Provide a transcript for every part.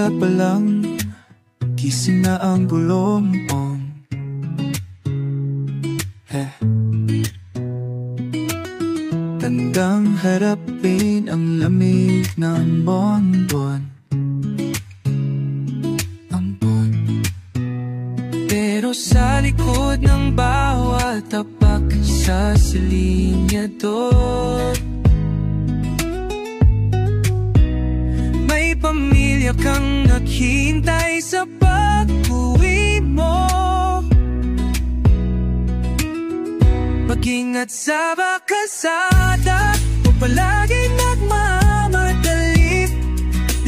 umaga pa lang, gising na ang bulong. Tandang harapin ang lamig ng bonbon. Pero sa likod ng bawat tapak sa silinyador, may pamilya kang naghihintay sa pag-uwi mo. Mag-ingat sa bakasada, huwag palaging nagmamadali.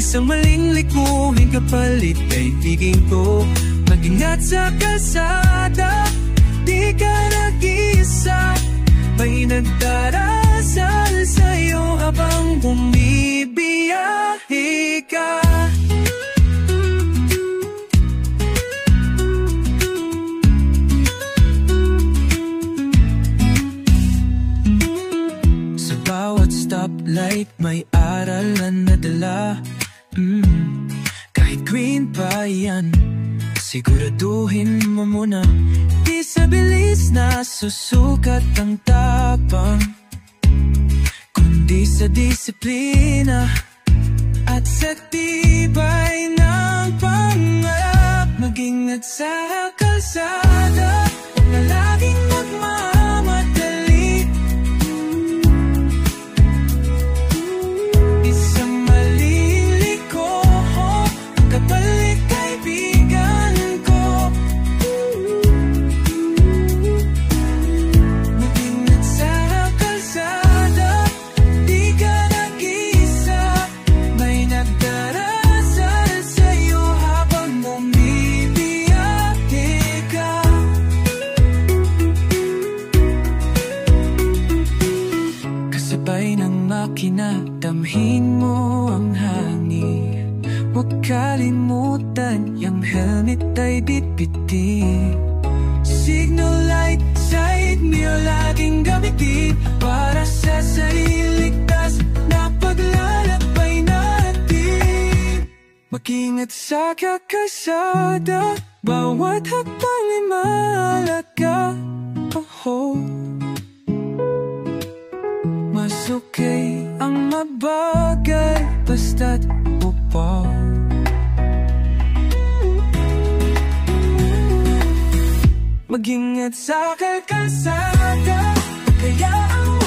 Isang maling likuhin kapalit, kaibigan ko. Mag-ingat sa kalsada, di ka nag-iisa. May nagdarasal sa'yo habang bumibiyahe ka. Sa bawat stoplight may aral na nadala. Kahit green pa yan, siguraduhin mo muna. Di sa bilis na susukat ang tapang, kundi sa disiplina at sa tibay ng pangarap. Mag-ingat sa kalsada, huwag na laging nagmamadali. Isang maling liko, kapalik kaibigan ko. Mag-ingat sa kalsada, di ka nag-iisa. May nagdarasal sa'yo habang bumibiyahe ka. Kasabay ng makina, damhin mo ang hangin. Huwag kalimutan, yung helmet ay bitbitin. Signal light, side mirror laging gamitin para sa sariligtas na paglalakbay natin. Mag-ingat sa kalsada, bawat hakbang ay mahalaga. Mas okay ang mabagal basta't upo. Mag-ingat sa kalsada, kaya ang